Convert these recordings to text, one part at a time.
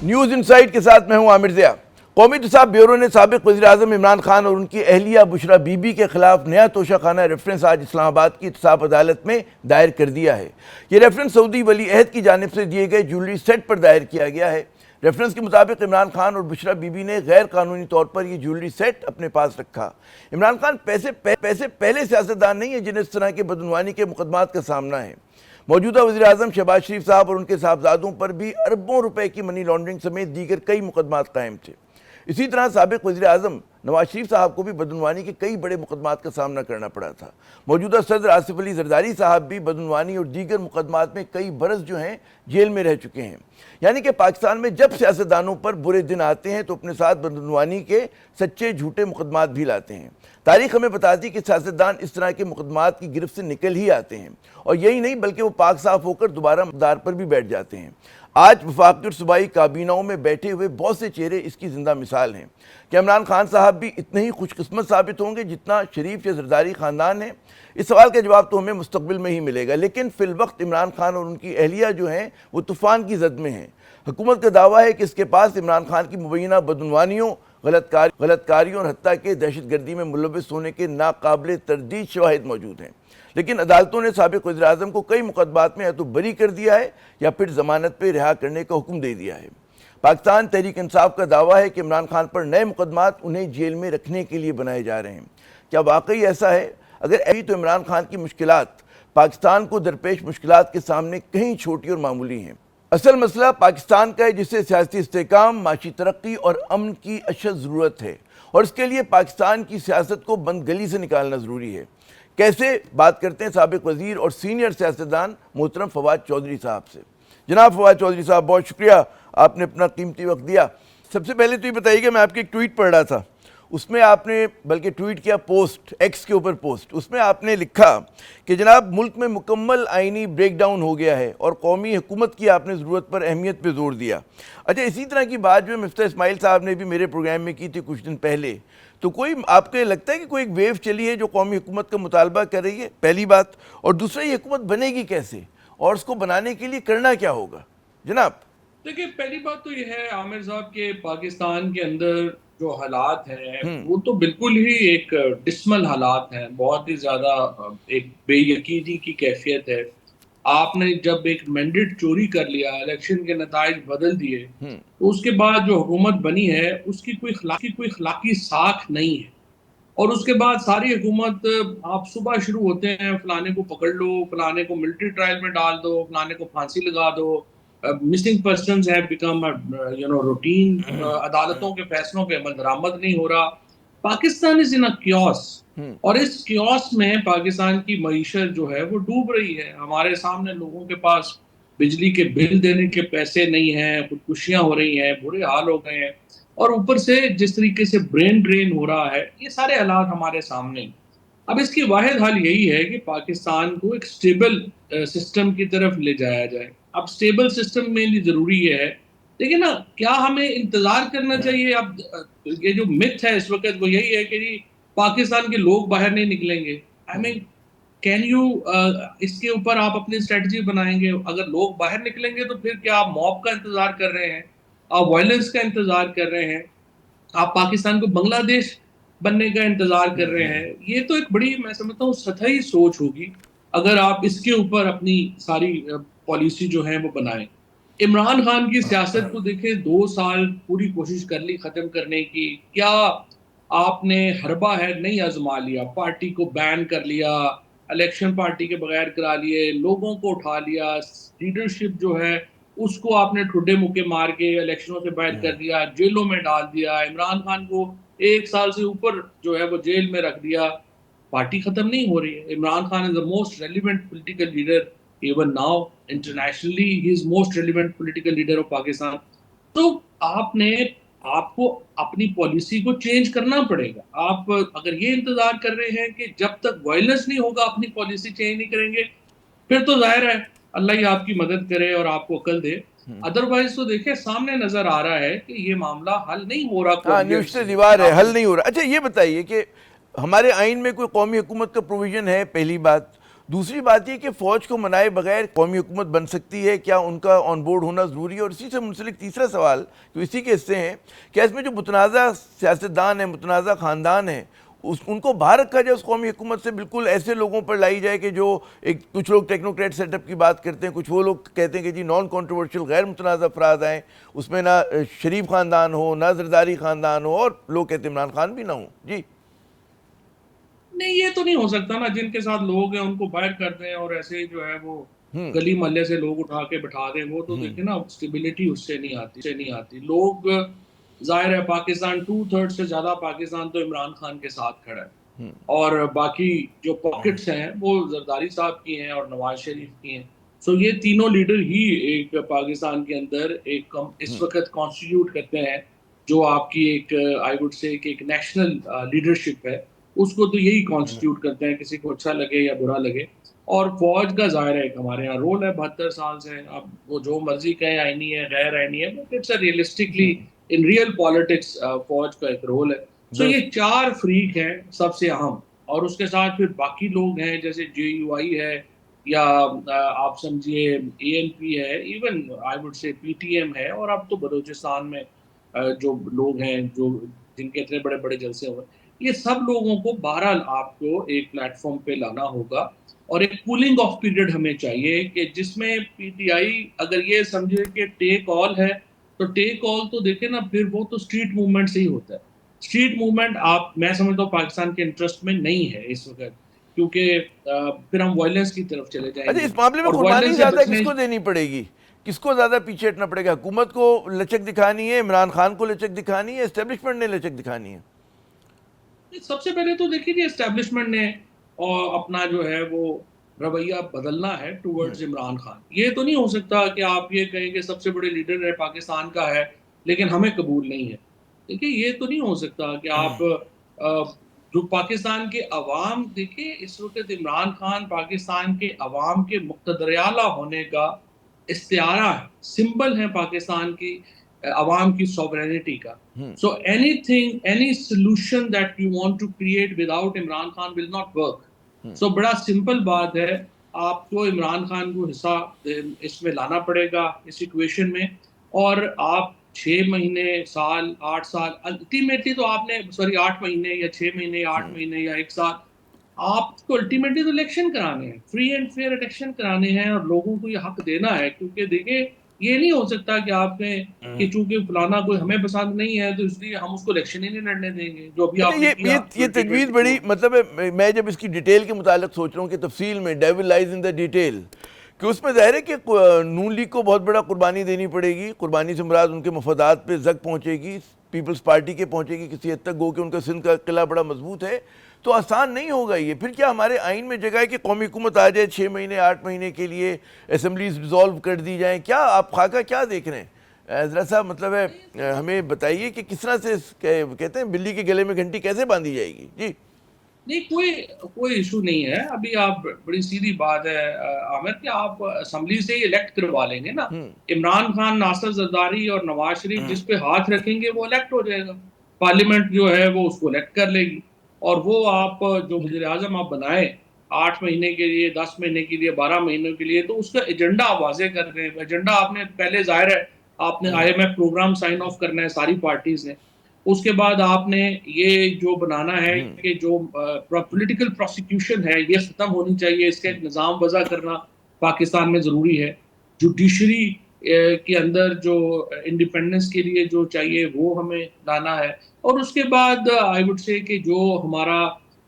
News insight کے ساتھ میں ہوں عامر ضیاء۔ قومی تصاف بیورو نے سابق وزیراعظم عمران خان اور ان کی اہلیہ بشرا بی بی کے خلاف نیا توشہ خانہ ریفرنس آج اسلام آباد کی تصاف عدالت میں دائر کر دیا ہے۔ یہ ریفرنس سعودی ولی عہد کی جانب سے دیے گئے جیولری سیٹ پر دائر کیا گیا ہے۔ ریفرنس کے مطابق عمران خان اور بشرا بی بی نے غیر قانونی طور پر یہ جیولری سیٹ اپنے پاس رکھا۔ عمران خان پیسے پہلے سیاستدان نہیں ہیں جنہیں اس طرح کے بدعنوانی کے مقدمات کا سامنا ہے۔ موجودہ وزیراعظم شہباز شریف صاحب اور ان کے صاحبزادوں پر بھی اربوں روپے کی منی لانڈرنگ سمیت دیگر کئی مقدمات قائم تھے۔ اسی طرح سابق وزیراعظم نواز شریف صاحب کو بھی بدعنوانی کے کئی بڑے مقدمات کا سامنا کرنا پڑا تھا۔ موجودہ صدر آصف علی زرداری صاحب بھی بدعنوانی اور دیگر مقدمات میں کئی برس جو ہیں جیل میں رہ چکے ہیں۔ یعنی کہ پاکستان میں جب سیاستدانوں پر برے دن آتے ہیں تو اپنے ساتھ بدعنوانی کے سچے جھوٹے مقدمات بھی لاتے ہیں۔ تاریخ ہمیں بتاتی کہ سیاستدان اس طرح کے مقدمات کی گرفت سے نکل ہی آتے ہیں، اور یہی نہیں بلکہ وہ پاک صاف ہو کر دوبارہ مقدار پر بھی بیٹھ جاتے ہیں۔ آج وفاقی اور صوبائی کابینوں میں بیٹھے ہوئے بہت سے چہرے اس کی زندہ مثال ہیں۔ کہ عمران خان صاحب بھی اتنے ہی خوش قسمت ثابت ہوں گے جتنا شریف یا زرداری خاندان ہے؟ اس سوال کا جواب تو ہمیں مستقبل میں ہی ملے گا، لیکن فی الوقت عمران خان اور ان کی اہلیہ جو ہیں وہ طوفان کی زد میں ہیں۔ حکومت کا دعویٰ ہے کہ اس کے پاس عمران خان کی مبینہ بدعنوانیوں، غلط کاریوں اور حتیٰ کہ دہشت گردی میں ملوث ہونے کے ناقابل تردید شواہد موجود ہیں، لیکن عدالتوں نے سابق وزیراعظم کو کئی مقدمات میں یا تو بری کر دیا ہے یا پھر ضمانت پہ رہا کرنے کا حکم دے دیا ہے۔ پاکستان تحریک انصاف کا دعویٰ ہے کہ عمران خان پر نئے مقدمات انہیں جیل میں رکھنے کے لیے بنائے جا رہے ہیں۔ کیا واقعی ایسا ہے؟ اگر ایسی تو عمران خان کی مشکلات پاکستان کو درپیش مشکلات کے سامنے کہیں چھوٹی اور معمولی ہیں۔ اصل مسئلہ پاکستان کا ہے جسے سیاسی استحکام، معاشی ترقی اور امن کی اشد ضرورت ہے، اور اس کے لیے پاکستان کی سیاست کو بند گلی سے نکالنا ضروری ہے۔ کیسے؟ بات کرتے ہیں سابق وزیر اور سینئر سیاستدان محترم فواد چودھری صاحب سے۔ جناب فواد چودھری صاحب، بہت شکریہ، آپ نے اپنا قیمتی وقت دیا۔ سب سے پہلے تو یہ بتائیے کہ میں آپ کی ایک ٹویٹ پڑھ رہا تھا، اس میں آپ نے بلکہ ٹویٹ کیا پوسٹ، ایکس کے اوپر پوسٹ، اس میں آپ نے لکھا کہ جناب ملک میں مکمل آئینی بریک ڈاؤن ہو گیا ہے، اور قومی حکومت کی آپ نے ضرورت پر اہمیت پہ زور دیا۔ اچھا، اسی طرح کی بات جو مفتاح اسماعیل صاحب نے بھی میرے پروگرام میں کی تھی کچھ دن پہلے، تو کوئی آپ کو یہ لگتا ہے کہ کوئی ایک ویو چلی ہے جو قومی حکومت کا مطالبہ کر رہی ہے؟ پہلی بات، اور دوسرا یہ حکومت بنے گی کیسے، اور اس کو بنانے کے لیے کرنا کیا ہوگا جناب؟ دیکھیں، پہلی بات تو یہ ہے عامر صاحب کہ پاکستان کے اندر جو حالات ہیں وہ تو بالکل ہی ایک ڈسمل حالات ہیں، بہت ہی زیادہ ایک بے یقینی کی کیفیت ہے۔ آپ نے جب ایک مینڈیٹ چوری کر لیا، الیکشن کے نتائج بدل دیے، تو اس کے بعد جو حکومت بنی ہے اس کی کوئی اخلاقی ساکھ نہیں ہے، اور اس کے بعد ساری حکومت آپ صبح شروع ہوتے ہیں، فلانے کو پکڑ لو، فلانے کو ملٹری ٹرائل میں ڈال دو، فلانے کو پھانسی لگا دو، missing persons have become routine, عدالتوں کے فیصلوں پہ عمل درآمد نہیں ہو رہا۔ پاکستان از ان کیوس، اور اس کیوس میں پاکستان کی معیشت جو ہے وہ ڈوب رہی ہے۔ ہمارے سامنے لوگوں کے پاس بجلی کے بل دینے کے پیسے نہیں ہیں، خودکشیاں ہو رہی ہیں، برے حال ہو گئے ہیں، اور اوپر سے جس طریقے سے برین ڈرین ہو رہا ہے، یہ سارے حالات ہمارے سامنے ہیں۔ اب اس کی واحد حل یہی ہے کہ پاکستان کو ایک سٹیبل سسٹم کی طرف لے جایا جائے۔ اب سٹیبل سسٹم میں ضروری یہ ہے، دیکھیں نا، کیا ہمیں انتظار کرنا چاہیے؟ اب یہ جو متھ ہے اس وقت وہ یہی ہے کہ جی پاکستان کے لوگ باہر نہیں نکلیں گے۔ آئی مین کین یو اس کے اوپر آپ اپنی اسٹریٹجی بنائیں گے؟ اگر لوگ باہر نکلیں گے تو پھر کیا آپ موب کا انتظار کر رہے ہیں؟ آپ وائلنس کا انتظار کر رہے ہیں؟ آپ پاکستان کو بنگلہ دیش بننے کا انتظار کر رہے ہیں؟ یہ تو ایک بڑی، میں سمجھتا ہوں، سطحی سوچ ہوگی اگر آپ اس کے اوپر اپنی ساری پالیسی جو ہیں وہ بنائیں۔ عمران خان کی سیاست کو دیکھیں، 2 سال پوری کوشش کر لی ختم کرنے کی، کیا آپ نے حربہ ہے نہیں آزما لیا؟ پارٹی کو بین کر لیا، الیکشن پارٹی کے بغیر کرا لیے، لوگوں کو اٹھا لیا، لیڈرشپ جو ہے اس کو آپ نے ٹھڈے مکے مار کے الیکشنوں سے باہر کر دیا، جیلوں میں ڈال دیا، عمران خان کو 1 سال سے اوپر جو ہے وہ جیل میں رکھ دیا۔ پارٹی ختم نہیں ہو رہی ہے۔ Imran Khan is the most relevant political leader even now internationally. He is most relevant political leader of Pakistan. تو آپ کو اپنی پالیسی کو چینج کرنا پڑے گا۔ آپ اگر یہ انتظار کر رہے ہیں کہ جب تک وائلنس نہیں ہوگا اپنی پالیسی چینج نہیں کریں گے، پھر تو ظاہر ہے اللہ ہی آپ کی مدد کرے اور آپ کو عقل دے۔ ادروائز تو دیکھیں سامنے نظر آ رہا ہے کہ یہ معاملہ حل نہیں ہو رہا۔ ہاں، نیوشتے دیوار ہے، حل نہیں ہو رہا۔ اچھا، یہ بتائیے کہ ہمارے آئین میں کوئی قومی حکومت کا پروویژن ہے؟ پہلی بات۔ دوسری بات یہ کہ فوج کو منائے بغیر قومی حکومت بن سکتی ہے، کیا ان کا آن بورڈ ہونا ضروری ہے؟ اور اسی سے منسلک تیسرا سوال جو اسی کے حصے ہیں، کیا اس میں جو متنازع سیاستدان ہیں، متنازع خاندان ہیں، ان کو باہر رکھا جائے اس قومی حکومت سے، بالکل ایسے لوگوں پر لائی جائے کہ جو کچھ لوگ ٹیکنوکریٹ سیٹ اپ کی بات کرتے ہیں، کچھ وہ لوگ کہتے ہیں کہ جی نان کنٹروورشل غیر متنازع افراد آئیں، اس میں نہ شریف خاندان ہو، نہ زرداری خاندان ہو، اور لوگ کہتے ہیں عمران خان بھی نہ ہوں؟ جی نہیں، یہ تو نہیں ہو سکتا نا، جن کے ساتھ لوگ ہیں ان کو باہر کر دیں اور ایسے جو ہے وہ گلی محلے سے لوگ اٹھا کے بٹھا دیں، وہ تو دیکھیں نا اسٹیبلٹی اس سے نہیں آتی. لوگ ظاہر ہے پاکستان 2/3 سے زیادہ پاکستان تو عمران خان کے ساتھ کھڑا ہے، اور باقی جو پاکٹس ہیں وہ زرداری صاحب کی ہیں اور نواز شریف کی ہیں. سو یہ تینوں لیڈر ہی ایک پاکستان کے اندر ایک اس وقت کانسٹیٹیوٹ کرتے ہیں جو آپ کی ایک آئی وڈ سے ایک نیشنل لیڈرشپ ہے. اس کو تو یہی کانسٹیٹیوٹ کرتے ہیں، کسی کو اچھا لگے یا برا لگے. اور فوج کا ظاہر ہے ہمارے یہاں رول ہے 72 سال سے، اب وہ جو مرضی کہیں آئینی ہے غیر آئینی ہے، but it's realistically in real politics فوج کا ایک رول ہے. سو یہ 4 فریق ہیں سب سے اہم، اور اس کے ساتھ پھر باقی لوگ ہیں جیسے JUI ہے، یا آپ سمجھیے ANP ہے، even I would say PTM ہے، اور اب تو بلوچستان میں جو لوگ ہیں جو جن کے اتنے بڑے بڑے جلسے ہوئے، یہ سب لوگوں کو بہرحال آپ کو ایک پلیٹ فارم پہ لانا ہوگا. اور ایک کولنگ آف پیریڈ ہمیں چاہیے کہ جس میں PTI اگر یہ سمجھے کہ ٹیک آل ہے، تو ٹیک آل تو دیکھیں نا، پھر وہ تو اسٹریٹ موومنٹ سے ہی ہوتا ہے. اسٹریٹ موومنٹ میں سمجھتا ہوں پاکستان کے انٹرسٹ میں نہیں ہے اس وقت، کیونکہ پھر ہم وائلنس کی طرف چلے جائیں اچھا، گے، اس معاملے میں اور قربانی وائلنس سے زیادہ کس بچنے. کو دینی پڑے گی؟ کس کو زیادہ پیچھے ہٹنا پڑے گا؟ حکومت کو لچک دکھانی ہے، عمران خان کو لچک دکھانی ہے، اسٹیبلشمنٹ نے لچک دکھانی ہے؟ سب سے پہلے تو دیکھیے جی اسٹیبلشمنٹ نے اور اپنا جو ہے وہ رویہ بدلنا ہے ٹورڈز عمران خان. یہ تو نہیں ہو سکتا کہ آپ یہ کہیں کہ سب سے بڑے لیڈر ہے پاکستان کا ہے لیکن ہمیں قبول نہیں ہے. دیکھیے یہ تو نہیں ہو سکتا کہ آپ جو پاکستان کے عوام، دیکھیے اس وقت عمران خان پاکستان کے عوام کے مقتدر اعلیٰ ہونے کا استعارہ ہے، سمبل ہے پاکستان کی عوام کی سوورینٹی کا. So anything, any solution that you want to create without Imran Khan will not work. So بڑا سمپل بات ہے، آپ کو عمران خان کو حصہ اس میں لانا پڑے گا اس ایکویشن میں. اور آپ 6 مہینے، سال، 8 سال، الٹیمیٹلی تو آپ نے 8 مہینے یا 6 مہینے، 8 مہینے یا 1 سال، آپ کو الٹیمیٹلی تو الیکشن کرانے ہیں، فری اینڈ فیئر الیکشن کرانے ہیں، اور لوگوں کو یہ حق دینا ہے. کیونکہ دیکھیں یہ نہیں ہو سکتا کہ آپ نے کہ چونکہ فلانا کوئی ہمیں پسند نہیں ہے تو اس لیے ہم اس کو الیکشن ہی نہیں لڑنے دیں گے، جو ابھی آپ نے کیا. یہ تجویز بڑی، مطلب میں جب اس کی ڈیٹیل کے متعلق سوچ رہا ہوں کہ تفصیل میں ڈیول لائز ان دا ڈیٹیل، کہ اس میں ظاہر ہے کہ نون لیگ کو بہت بڑا قربانی دینی پڑے گی. قربانی سے مراد ان کے مفادات پہ زک پہنچے گی، پیپلز پارٹی کے پہنچے گی کسی حد تک، گو کہ ان کا سندھ کا قلعہ بڑا مضبوط ہے، تو آسان نہیں ہوگا یہ. پھر کیا ہمارے آئین میں جگہ ہے کہ قومی حکومت آ جائے 6 مہینے 8 مہینے کے لیے، اسمبلیز ڈیزالو کر دی جائیں؟ کیا آپ خاکہ کیا دیکھ رہے ہیں ذرا سا، مطلب ہے ہمیں بتائیے کہ کس طرح سے کہتے ہیں بلی کے گلے میں گھنٹی کیسے باندھی جائے گی؟ جی نہیں، کوئی ایشو نہیں ہے. ابھی آپ بڑی سیدھی بات ہے عامر کہ آپ اسمبلی سے ہی الیکٹ کروا لیں گے نا. عمران خان، ناصر زرداری اور نواز شریف جس پہ ہاتھ رکھیں گے وہ الیکٹ ہو جائے گا. پارلیمنٹ جو ہے وہ اس کو الیکٹ کر لے گی، اور وہ آپ جو وزیر اعظم آپ بنائیں 8 مہینے کے لیے، 10 مہینے کے لیے، 12 مہینوں کے لیے، تو اس کا ایجنڈا آپ واضح کر دیں. ایجنڈا آپ نے پہلے ظاہر ہے آپ نے IMF پروگرام سائن آف کرنا ہے ساری پارٹیز نے. اس کے بعد آپ نے یہ جو بنانا ہے کہ جو پولیٹیکل پروسیکیوشن ہے یہ ختم ہونی چاہیے، اس کا ایک نظام وضع کرنا پاکستان میں ضروری ہے. جوڈیشری کے اندر جو انڈیپینڈنس کے لیے جو چاہیے وہ ہمیں لانا ہے. اور اس کے بعد آئی وڈ سے کہ جو ہمارا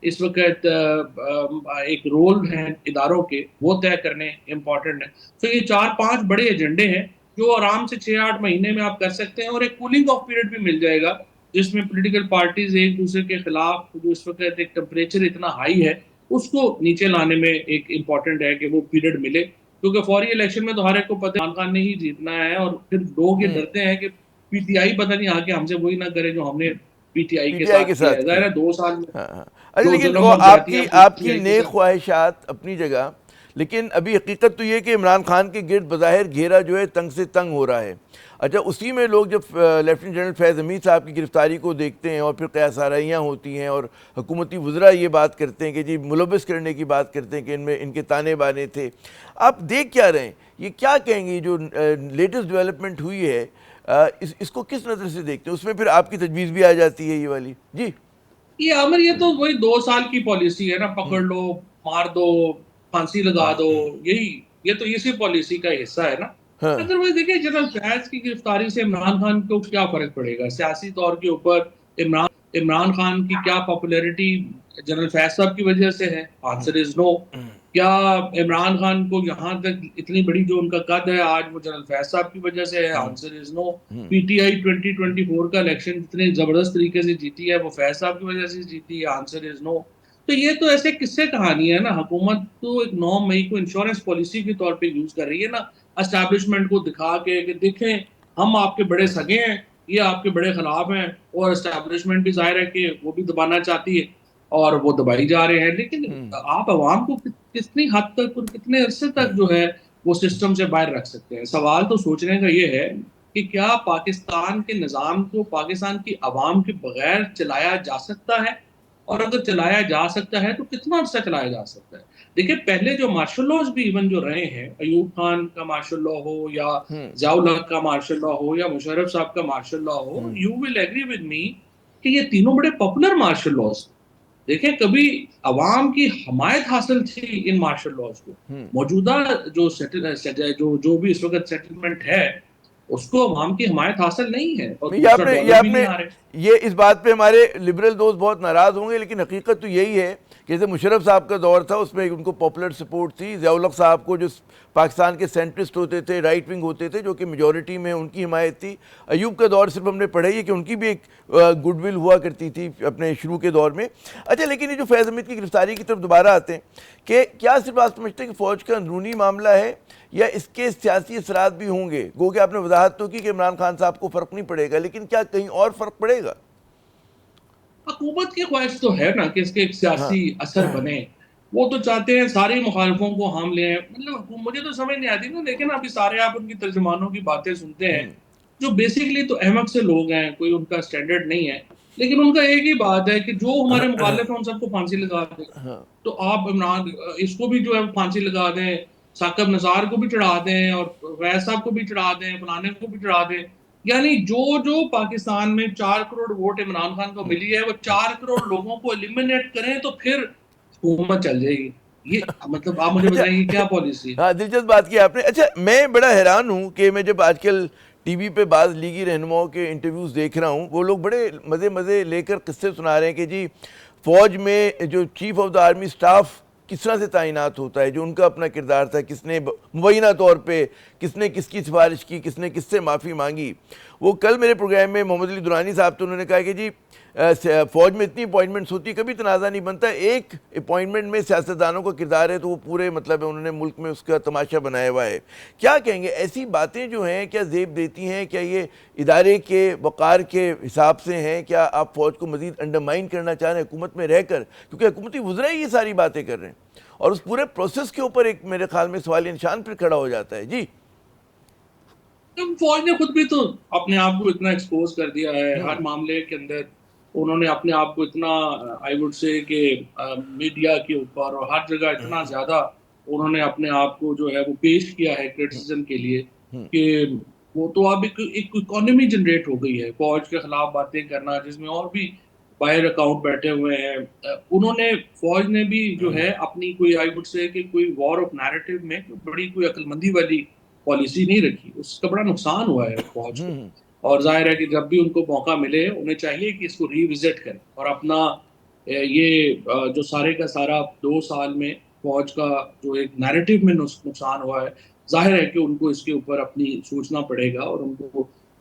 اس وقت ایک رول ہے اداروں کے، وہ طے کرنے امپورٹنٹ ہے. تو یہ 4-5 بڑے ایجنڈے ہیں جو آرام سے 6-8 مہینے میں آپ کر سکتے ہیں، اور ایک کولنگ آف پیریڈ بھی مل جائے گا جس میں پولیٹیکل پارٹیز ایک دوسرے کے خلاف، جو اس وقت ایک ٹمپریچر اتنا ہائی ہے اس کو نیچے لانے میں ایک امپورٹنٹ ہے کہ وہ پیریڈ ملے. کیونکہ فوری الیکشن میں تو ہر ایک کو پتہ ہے عمران خان نے ہی جیتنا ہے، اور پھر لوگ یہ ڈرتے ہیں کہ PTI پتہ نہیں آ کے ہم سے وہی نہ کرے جو ہم نے PTI کے ساتھ کیا ہے. ظاہر ہے 2 سال میں لیکن ظلم اور زیادتیاں آپ کی نیک خواہشات اپنی جگہ، لیکن ابھی حقیقت تو یہ کہ عمران خان کے گرد بظاہر گھیرا جو ہے تنگ سے تنگ ہو رہا ہے. اچھا اسی میں لوگ جب لیفٹیننٹ جنرل فیض حمید صاحب کی گرفتاری کو دیکھتے ہیں اور پھر قیاس آرائیاں ہوتی ہیں اور حکومتی وزراء یہ بات کرتے ہیں کہ جی ملوث کرنے کی بات کرتے ہیں کہ ان کے تانے بانے تھے, آپ دیکھ کیا رہے ہیں, یہ کیا کہیں گے جو لیٹسٹ ڈیولپمنٹ ہوئی ہے اس کو کس نظر سے دیکھتے ہیں؟ اس میں پھر آپ کی تجویز بھی آ جاتی ہے یہ والی. جی یہ عامر یہ تو وہی 2 سال کی پالیسی ہے نا, پکڑ لو مار دو پھانسی لگا دو, یہ تو اسی پالیسی کا حصہ ہے نا. اگر وہ دیکھیں جنرل فیض کی گرفتاری سے عمران خان کو کیا فرق پڑے گا سیاسی طور کے اوپر؟ عمران خان کی کیا پاپولیرٹی جنرل فیض صاحب کی وجہ سے ہے؟ آنسر از نو. کیا عمران خان کو یہاں تک اتنی بڑی جو ان کا قد ہے آج وہ جنرل فیض صاحب کی وجہ سے ہے؟ Answer is know. P T I 2024 کا الیکشن اتنے زبردست طریقے سے جیتی ہے وہ فیض صاحب کی وجہ سے جیتی ہے؟ آنسر از نو. تو یہ تو ایسے قصے کہانی ہے نا. حکومت تو ایک 9 مئی کو انشورنس پالیسی کے طور پہ یوز کر رہی ہے نا, اسٹیبلشمنٹ کو دکھا کے کہ دیکھیں ہم آپ کے بڑے سگے ہیں, یہ آپ کے بڑے خلاف ہیں, اور اسٹیبلشمنٹ بھی ظاہر ہے کہ وہ بھی دبانا چاہتی ہے اور وہ دبائی جا رہے ہیں. لیکن آپ عوام کو کتنی حد تک اور کتنے عرصے تک جو ہے وہ سسٹم سے باہر رکھ سکتے ہیں؟ سوال تو سوچنے کا یہ ہے کہ کیا پاکستان کے نظام کو پاکستان کی عوام کے بغیر چلایا جا سکتا ہے, اور اگر چلایا جا سکتا ہے تو کتنا عرصہ چلایا جا سکتا ہے؟ دیکھیں پہلے جو مارشل لاز بھی ایون جو رہے ہیں, ایوب خان کا مارشل لا ہو یا ضیاء الحق کا مارشل لا ہو یا مشرف صاحب کا مارشل لا ہو, you will agree with me کہ یہ تینوں بڑے پاپولر مارشل لاز. دیکھیں کبھی عوام کی حمایت حاصل تھی ان مارشل لاز کو. موجودہ جو بھی اس وقت سیٹلمنٹ ہے اس کو عوام کی حمایت حاصل نہیں ہے, اور دوسرا ڈالر بھی نہیں آ رہے. یہ اس بات پہ ہمارے لبرل دوست بہت ناراض ہوں گے, لیکن حقیقت تو یہی ہے کہ جیسے مشرف صاحب کا دور تھا اس میں ان کو پاپولر سپورٹ تھی, ضیاء الحق صاحب کو جو پاکستان کے سینٹرسٹ ہوتے تھے, رائٹ ونگ ہوتے تھے, جو کہ میجورٹی میں ان کی حمایت تھی. ایوب کا دور صرف ہم نے پڑھا ہی ہے کہ ان کی بھی ایک گڈ ول ہوا کرتی تھی اپنے شروع کے دور میں. اچھا لیکن یہ جو فیض حمید کی گرفتاری کی طرف دوبارہ آتے ہیں, کہ کیا صرف آپ سمجھتے ہیں کہ فوج کا اندرونی معاملہ ہے یا اس کے سیاسی اثرات بھی ہوں گے؟ گو کہ آپ نے وضاحت تو کی کہ عمران خان صاحب کو فرق نہیں پڑے گا, لیکن کیا کہیں اور فرق پڑے گا؟ حکومت کی خواہش تو ہے نا کہ اس کے ایک سیاسی اثر بنے. وہ تو چاہتے ہیں سارے مخالفوں کو ہم لیں. مطلب مجھے تو سمجھ نہیں آتی نا, لیکن ابھی سارے آپ ان کی ترجمانوں کی باتیں سنتے ہیں جو بیسیکلی تو احمق سے لوگ ہیں, کوئی ان کا سٹینڈرڈ نہیں ہے, لیکن ان کا ایک ہی بات ہے کہ جو ہمارے مخالف ہیں ان سب کو پھانسی لگا دیں. تو آپ عمران اس کو بھی جو ہے پھانسی لگا دیں, ثاقب نثار کو بھی چڑھا دیں, اور فیض صاحب کو بھی چڑھا دیں, فلانے کو بھی چڑھا دیں. یعنی جو پاکستان میں 4 کروڑ ووٹ عمران خان کو ملی ہے وہ 4 کروڑ لوگوں کو ایلیمنیٹ کریں تو پھر حکومت چل جائے گی. یہ مطلب آپ مجھے بتائیں گے کیا پالیسی؟ ہاں دلچسپ بات کی آپ نے. اچھا میں بڑا حیران ہوں کہ میں جب آج کل ٹی وی پہ بعض لیگی رہنماؤں کے انٹرویوز دیکھ رہا ہوں, وہ لوگ بڑے مزے لے کر قصے سنا رہے ہیں کہ جی فوج میں جو chief of the army staff کس طرح سے تعینات ہوتا ہے, جو ان کا اپنا کردار تھا, کس نے مبینہ طور پہ کس نے کس کی سفارش کی, کس نے کس سے معافی مانگی. وہ کل میرے پروگرام میں محمد علی درانی صاحب تو انہوں نے کہا کہ جی فوج میں اتنی اپوائنٹمنٹس ہوتی کبھی تنازع نہیں بنتا, ایک اپوائنٹمنٹ میں سیاستدانوں کا کردار ہے تو وہ پورے مطلب ہے انہوں نے ملک میں اس کا تماشا بنایا ہوا ہے. کیا کہیں گے ایسی باتیں جو ہیں کیا زیب دیتی ہیں؟ کیا یہ ادارے کے وقار کے حساب سے ہیں؟ کیا آپ فوج کو مزید انڈرمائن کرنا چاہ رہے ہیں حکومت میں رہ کر؟ کیونکہ حکومتی وزراء یہ ساری باتیں کر رہے ہیں اور اس پورے پروسیس کے اوپر ایک میرے خیال میں سوالیہ نشان پھر کھڑا ہو جاتا ہے. جی فوج نے خود بھی تو اپنے آپ کو اتنا ایکسپوز کر دیا ہے ہر معاملے کے اندر. انہوں نے اپنے آپ کو اتنا آئی وڈ سے کہ میڈیا کے اوپر اور ہر جگہ اتنا زیادہ انہوں نے اپنے آپ کو جو ہے وہ پیش کیا ہے کرٹیسزم کے لیے کہ وہ تو اب ایک اکانومی جنریٹ ہو گئی ہے فوج کے خلاف باتیں کرنا, جس میں اور بھی باہر اکاؤنٹ بیٹھے ہوئے ہیں. انہوں نے فوج نے بھی جو ہے اپنی کوئی آئی وڈ سے کہ کوئی وار آف نیریٹو میں بڑی کوئی عقل مندی والی پالیسی نہیں رکھی. اس کا بڑا نقصان ہوا ہے فوج کو, اور ظاہر ہے کہ جب بھی ان کو موقع ملے انہیں چاہیے کہ اس کو ری وزٹ کریں اور اپنا یہ جو سارے کا سارا 2 سال میں فوج کا جو ایک نیریٹو میں نقصان ہوا ہے, ظاہر ہے کہ ان کو اس کے اوپر اپنی سوچنا پڑے گا اور ان کو